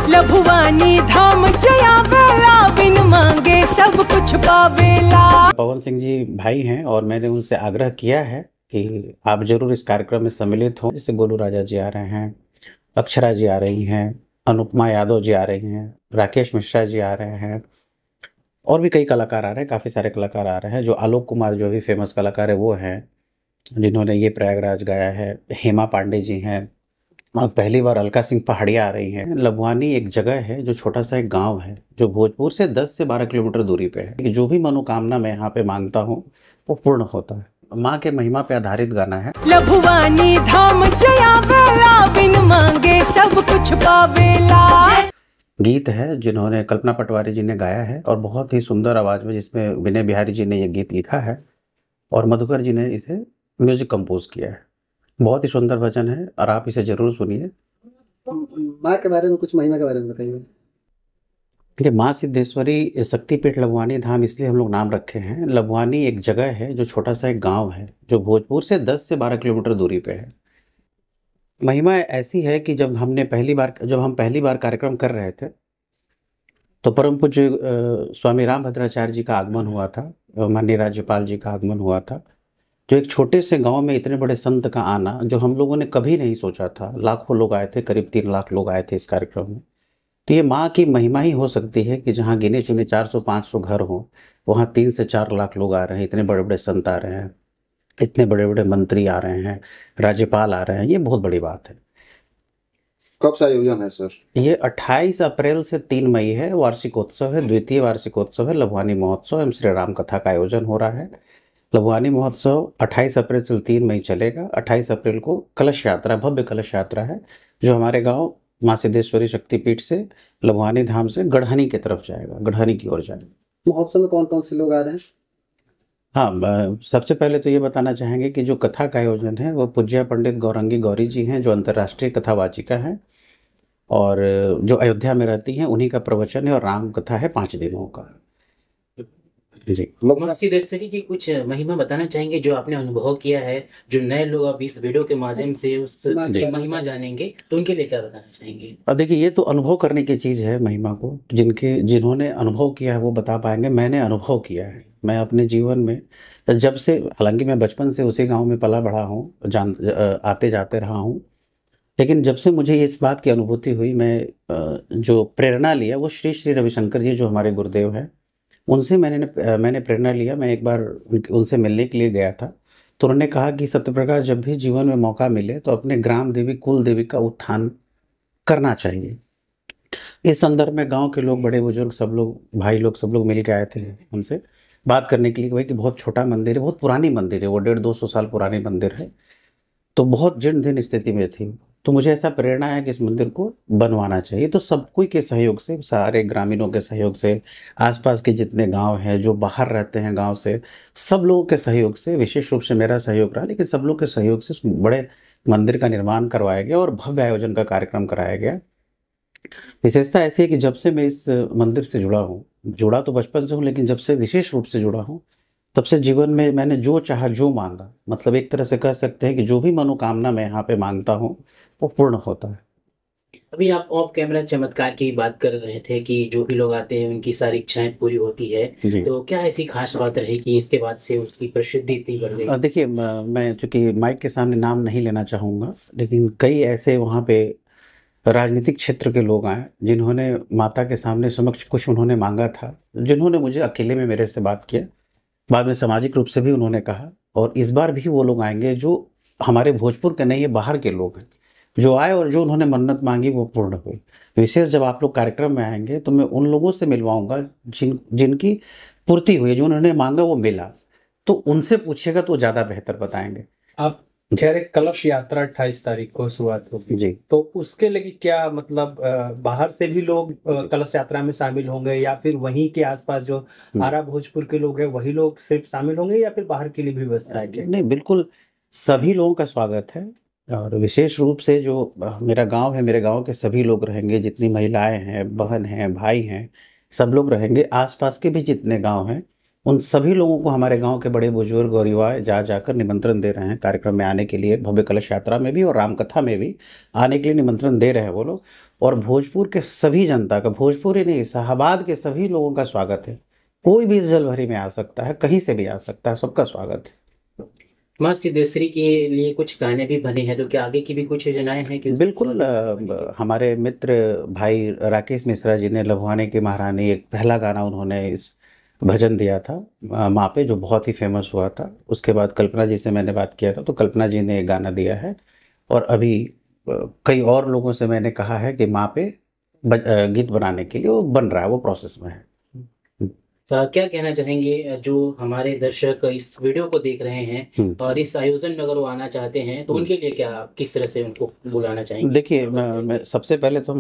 लभुवानी धाम जया वेला, बिन मांगे सब कुछ पावेला। पवन सिंह जी भाई हैं और मैंने उनसे आग्रह किया है कि आप जरूर इस कार्यक्रम में सम्मिलित हों। जैसे गोलू राजा जी आ रहे हैं, अक्षरा जी आ रही हैं, अनुपमा यादव जी आ रही हैं, राकेश मिश्रा जी आ रहे हैं और भी कई कलाकार आ रहे हैं, काफ़ी सारे कलाकार आ रहे हैं। जो आलोक कुमार जो भी फेमस कलाकार है वो हैं, जिन्होंने ये प्रयागराज गाया है। हेमा पांडे जी हैं और पहली बार अलका सिंह पहाड़िया आ रही हैं। लभवानी एक जगह है जो छोटा सा एक गांव है जो भोजपुर से 10 से 12 किलोमीटर दूरी पे है। कि जो भी मनोकामना मैं यहाँ पे मांगता हूँ वो पूर्ण होता है। माँ के महिमा पे आधारित गाना है। लभुवानी धाम जया वेला, बिन मांगे सब कुछ पावेला। गीत है जिन्होंने कल्पना पटवारी जी ने गाया है और बहुत ही सुंदर आवाज में, जिसमें विनय बिहारी जी ने ये गीत लिखा है और मधुकर जी ने इसे म्यूजिक कंपोज किया है। बहुत ही सुंदर भजन है और आप इसे जरूर सुनिए। माँ के बारे में कुछ, महिमा के बारे में बताइए। देखिए, माँ सिद्धेश्वरी शक्तिपीठ लभवानी धाम इसलिए हम लोग नाम रखे हैं। लभवानी एक जगह है जो छोटा सा एक गांव है जो भोजपुर से 10 से 12 किलोमीटर दूरी पे है। महिमा ऐसी है कि जब हम पहली बार कार्यक्रम कर रहे थे तो परम पूज्य स्वामी रामभद्राचार्य जी का आगमन हुआ था, माननीय राज्यपाल जी का आगमन हुआ था। जो एक छोटे से गांव में इतने बड़े संत का आना, जो हम लोगों ने कभी नहीं सोचा था। लाखों लोग आए थे, करीब 3 लाख लोग आए थे इस कार्यक्रम में। तो ये माँ की महिमा ही हो सकती है कि जहाँ गिने चुने 400-500 घर हों, वहाँ 3 से 4 लाख लोग आ रहे हैं। इतने बड़े बड़े संत आ रहे हैं, इतने बड़े बड़े मंत्री आ रहे हैं, राज्यपाल आ रहे हैं। ये बहुत बड़ी बात है। कब से आयोजन है सर? ये 28 अप्रैल से 3 मई है, वार्षिकोत्सव है, द्वितीय वार्षिकोत्सव है। लभवानी महोत्सव एवं श्री राम कथा का आयोजन हो रहा है। लभवानी महोत्सव 28 अप्रैल से 3 मई चलेगा। 28 अप्रैल को कलश यात्रा, भव्य कलश यात्रा है, जो हमारे गांव माँ सिद्धेश्वरी शक्तिपीठ से लभवानी धाम से गढ़हनी की तरफ जाएगा, गढ़हनी की ओर जाएगा। महोत्सव में कौन कौन से लोग आ रहे हैं? हाँ, सबसे पहले तो ये बताना चाहेंगे कि जो कथा का आयोजन है वो पूज्य पंडित गौरंगी गौरी जी हैं, जो अंतर्राष्ट्रीय कथावाचिका हैं और जो अयोध्या में रहती हैं। उन्हीं का प्रवचन है और राम कथा है 5 दिनों का। जी, माँ सिद्धेश्वरी की कुछ महिमा बताना चाहेंगे जो आपने अनुभव किया है, जो नए लोग अब इस वीडियो के माध्यम से उस महिमा जानेंगे, तो उनके लिए क्या बताना चाहेंगे? और देखिए, ये तो अनुभव करने की चीज़ है महिमा को। जिन्होंने अनुभव किया है वो बता पाएंगे। मैंने अनुभव किया है। मैं अपने जीवन में जब से, हालांकि मैं बचपन से उसी गांव में पला बढ़ा हूँ, आते जाते रहा हूँ, लेकिन जब से मुझे इस बात की अनुभूति हुई, मैं जो प्रेरणा लिया वो श्री श्री रविशंकर जी जो हमारे गुरुदेव हैं, उनसे मैंने प्रेरणा लिया। मैं एक बार उनसे मिलने के लिए गया था तो उन्होंने कहा कि सत्यप्रकाश, जब भी जीवन में मौका मिले तो अपने ग्राम देवी, कुल देवी का उत्थान करना चाहिए। इस संदर्भ में गांव के लोग, बड़े बुजुर्ग, सब लोग, भाई लोग, सब लोग मिल के आए थे हमसे बात करने के लिए। वही कि बहुत छोटा मंदिर है, बहुत पुरानी मंदिर है, वो 150-200 साल पुरानी मंदिर है, तो बहुत जीर्ण स्थिति में थी। तो मुझे ऐसा प्रेरणा है कि इस मंदिर को बनवाना चाहिए। तो सब कोई के सहयोग से, सारे ग्रामीणों के सहयोग से, आसपास के जितने गांव हैं, जो बाहर रहते हैं गांव से, सब लोगों के सहयोग से, विशेष रूप से मेरा सहयोग रहा, लेकिन सब लोग के सहयोग से बड़े मंदिर का निर्माण करवाया गया और भव्य आयोजन का कार्यक्रम कराया गया। विशेषता ऐसी है कि जब से मैं इस मंदिर से जुड़ा तो बचपन से हूँ, लेकिन जब से विशेष रूप से जुड़ा हूँ, तब से जीवन में मैंने जो चाहा, जो मांगा, मतलब एक तरह से कह सकते हैं कि जो भी मनोकामना मैं यहाँ पे मांगता हूँ वो पूर्ण होता है। अभी आप ऑफ कैमरा चमत्कार की बात कर रहे थे कि जो भी लोग आते हैं उनकी सारी इच्छाएं पूरी होती है, तो क्या ऐसी खास बात रही कि इसके बाद से उसकी प्रसिद्धि इतनी बढ़ गई? देखिए, मैं चूंकि माइक के सामने नाम नहीं लेना चाहूँगा, लेकिन कई ऐसे वहाँ पे राजनीतिक क्षेत्र के लोग आए जिन्होंने माता के सामने समक्ष कुछ उन्होंने मांगा था, जिन्होंने मुझे अकेले में मेरे से बात किया, बाद में सामाजिक रूप से भी उन्होंने कहा। और इस बार भी वो लोग आएंगे जो हमारे भोजपुर के नहीं है, बाहर के लोग हैं, जो आए और जो उन्होंने मन्नत मांगी वो पूर्ण हुई। विशेष जब आप लोग कार्यक्रम में आएंगे तो मैं उन लोगों से मिलवाऊंगा जिनकी पूर्ति हुई, जो उन्होंने मांगा वो मिला। तो उनसे पूछिएगा तो ज़्यादा बेहतर बताएंगे। आप कह रहे कलश यात्रा 28 तारीख को शुरुआत होगी जी, तो उसके लिए क्या मतलब बाहर से भी लोग कलश यात्रा में शामिल होंगे, या फिर वहीं के आसपास जो आरा भोजपुर के लोग हैं वही लोग सिर्फ शामिल होंगे, या फिर बाहर के लिए भी व्यवस्था है? नहीं, बिल्कुल सभी लोगों का स्वागत है। और विशेष रूप से जो मेरा गांव है, मेरे गांव के सभी लोग रहेंगे, जितनी महिलाएं हैं, बहन हैं, भाई हैं, सब लोग रहेंगे। आसपास के भी जितने गांव हैं उन सभी लोगों को हमारे गांव के बड़े बुजुर्ग और युवा जा जाकर निमंत्रण दे रहे हैं कार्यक्रम में आने के लिए, भव्य कलश यात्रा में भी और रामकथा में भी आने के लिए निमंत्रण दे रहे हैं वो लोग। और भोजपुर के सभी जनता का, भोजपुर ही नहीं शाहाबाद के सभी लोगों का स्वागत है। कोई भी इस जलभरी में आ सकता है, कहीं से भी आ सकता है, सबका स्वागत है। माँ सिद्धेश्वरी के लिए कुछ गाने भी बने हैं, तो क्या आगे की भी कुछ योजनाएं हैं कि बिल्कुल, हमारे मित्र भाई राकेश मिश्रा जी ने लभवाने की महारानी एक पहला गाना उन्होंने इस भजन दिया था माँ पे, जो बहुत ही फेमस हुआ था। उसके बाद कल्पना जी से मैंने बात किया था, तो कल्पना जी ने एक गाना दिया है। और अभी कई और लोगों से मैंने कहा है कि माँ पे गीत बनाने के लिए, वो बन रहा है, वो प्रोसेस में है। क्या कहना चाहेंगे जो हमारे दर्शक इस वीडियो को देख रहे हैं और इस आयोजन में अगर वो आना चाहते हैं तो उनके लिए क्या, किस तरह से उनको बुलाना चाहेंगे? देखिए, मैं सबसे पहले तो हम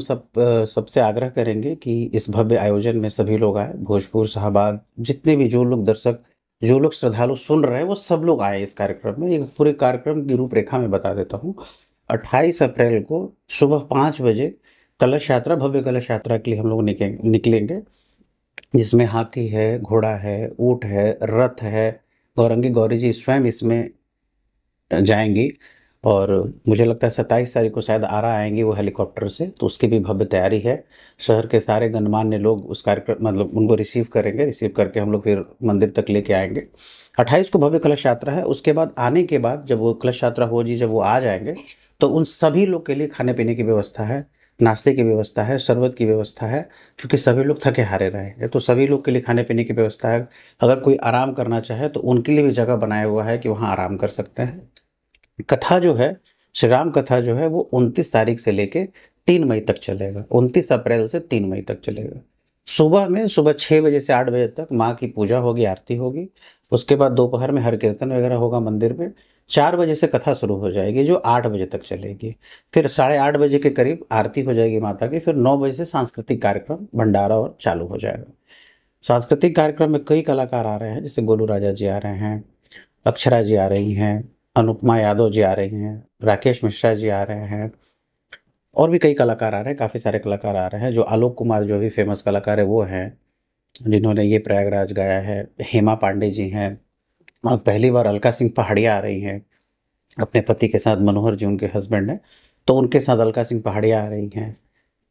सबसे आग्रह करेंगे कि इस भव्य आयोजन में सभी लोग आए। भोजपुर, शाहाबाद, जितने भी जो लोग दर्शक, जो लोग श्रद्धालु सुन रहे हैं, वो सब लोग आए इस कार्यक्रम में। एक पूरे कार्यक्रम की रूपरेखा में बता देता हूँ। 28 अप्रैल को सुबह 5 बजे कलश यात्रा, भव्य कलश यात्रा के लिए हम लोग निकलेंगे, जिसमें हाथी है, घोड़ा है, ऊँट है, रथ है, गौरंगी गौरी जी स्वयं इसमें जाएंगी। और मुझे लगता है 27 तारीख को शायद आरा आएंगी वो हेलीकॉप्टर से, तो उसकी भी भव्य तैयारी है। शहर के सारे गणमान्य लोग उस कार्यक्रम, मतलब उनको रिसीव करेंगे, रिसीव करके हम लोग फिर मंदिर तक लेके आएंगे। 28 को भव्य कलश यात्रा है। उसके बाद आने के बाद जब वो कलश यात्रा हो जी, जब वो आ जाएंगे तो उन सभी लोग के लिए खाने पीने की व्यवस्था है, नाश्ते की व्यवस्था है, शरबत की व्यवस्था है, क्योंकि सभी लोग थके हारे रहेंगे, तो सभी लोग के लिए खाने पीने की व्यवस्था है। अगर कोई आराम करना चाहे तो उनके लिए भी जगह बनाया हुआ है कि वहाँ आराम कर सकते हैं। कथा जो है, श्री राम कथा जो है, वो 29 तारीख से लेके 3 मई तक चलेगा। 29 अप्रैल से 3 मई तक चलेगा। सुबह 6 बजे से 8 बजे तक माँ की पूजा होगी, आरती होगी। उसके बाद दोपहर में हर कीर्तन वगैरह होगा मंदिर में। 4 बजे से कथा शुरू हो जाएगी, जो 8 बजे तक चलेगी। फिर 8:30 बजे के करीब आरती हो जाएगी माता की। फिर 9 बजे से सांस्कृतिक कार्यक्रम, भंडारा और चालू हो जाएगा। सांस्कृतिक कार्यक्रम में कई कलाकार आ रहे हैं, जैसे गोलू राजा जी आ रहे हैं, अक्षरा जी आ रही हैं, अनुपमा यादव जी आ रही हैं, राकेश मिश्रा जी आ रहे हैं, और भी कई कलाकार आ रहे हैं, काफ़ी सारे कलाकार आ रहे हैं। जो आलोक कुमार जो भी फेमस कलाकार है वो हैं, जिन्होंने ये प्रयागराज गाया है। हेमा पांडे जी हैं, और पहली बार अलका सिंह पहाड़िया आ रही हैं अपने पति के साथ, मनोहर जी उनके हस्बैंड हैं, तो उनके साथ अलका सिंह पहाड़िया आ रही हैं।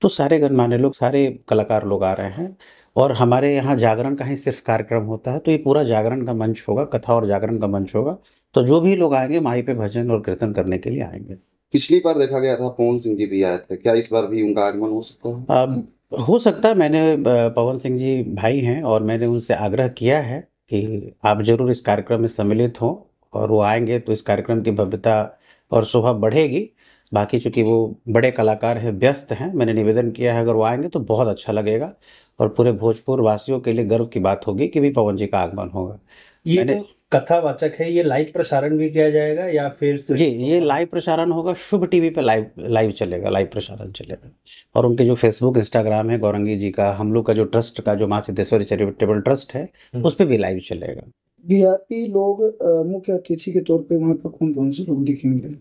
तो सारे गणमान्य लोग, सारे कलाकार लोग आ रहे हैं। और हमारे यहाँ जागरण का ही सिर्फ कार्यक्रम होता है, तो ये पूरा जागरण का मंच होगा, कथा और जागरण का मंच होगा। तो जो भी लोग आएंगे माई पे भजन और कीर्तन करने के लिए आएंगे। पिछली बार देखा गया था पवन सिंह जी भी आए थे, क्या इस बार भी उनका आगमन हो सकता है? हो सकता है। मैंने पवन सिंह जी भाई हैं, और मैंने उनसे आग्रह किया है कि आप जरूर इस कार्यक्रम में सम्मिलित हों, और वो आएंगे तो इस कार्यक्रम की भव्यता और शोभा बढ़ेगी। बाकी चूंकि वो बड़े कलाकार हैं, व्यस्त हैं, मैंने निवेदन किया है अगर वो आएंगे तो बहुत अच्छा लगेगा, और पूरे भोजपुर वासियों के लिए गर्व की बात होगी कि भी पवन जी का आगमन होगा। ये जो कथावाचक है, ये लाइव प्रसारण भी किया जाएगा या फिर जी, ये लाइव प्रसारण होगा, शुभ टीवी पे लाइव चलेगा, लाइव प्रसारण चलेगा। और उनके जो फेसबुक, इंस्टाग्राम है गौरंगी जी का, हम लोग का जो ट्रस्ट का, जो माँ सिद्धेश्वरी चैरिटेबल ट्रस्ट है, उस पर भी लाइव चलेगा। वीआईपी लोग मुख्य अतिथि के तौर पे वहाँ पर कौन कौन से लोग दिखेंगे?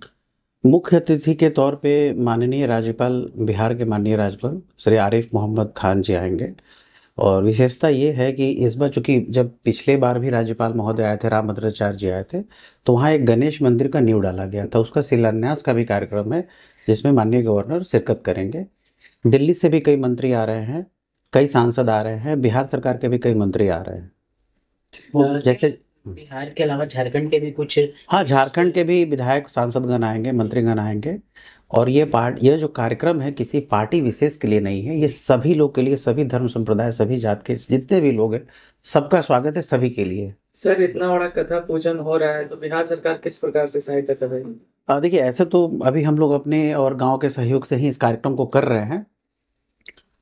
मुख्य अतिथि के तौर पे माननीय राज्यपाल, बिहार के माननीय राज्यपाल श्री आरिफ मोहम्मद खान जी आएंगे। और विशेषता ये है कि इस बार, चूँकि जब पिछले बार भी राज्यपाल महोदय आए थे, रामभद्राचार्य जी आए थे, तो वहाँ एक गणेश मंदिर का नींव डाला गया था, उसका शिलान्यास का भी कार्यक्रम है, जिसमें माननीय गवर्नर शिरकत करेंगे। दिल्ली से भी कई मंत्री आ रहे हैं, कई सांसद आ रहे हैं, बिहार सरकार के भी कई मंत्री आ रहे हैं। जैसे बिहार के अलावा झारखंड के भी कुछ, हाँ, झारखंड के भी विधायक, सांसदगण आएंगे, मंत्रीगण आएंगे। और ये जो कार्यक्रम है किसी पार्टी विशेष के लिए नहीं है, ये सभी लोग के लिए, सभी धर्म संप्रदाय, सभी जात के जितने भी लोग हैं, सबका स्वागत है, सभी के लिए। सर, इतना बड़ा कथा पूजन हो रहा है तो बिहार सरकार किस प्रकार से सहायता कर रही है? देखिए, ऐसे तो अभी हम लोग अपने और गांव के सहयोग से ही इस कार्यक्रम को कर रहे हैं,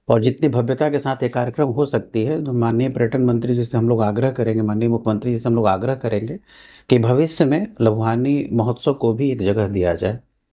और जितनी भव्यता के साथ ये कार्यक्रम हो सकती है, तो माननीय पर्यटन मंत्री जी से हम लोग आग्रह करेंगे, माननीय मुख्यमंत्री जी से हम लोग आग्रह करेंगे कि भविष्य में लभवानी महोत्सव को भी एक जगह दिया जाए,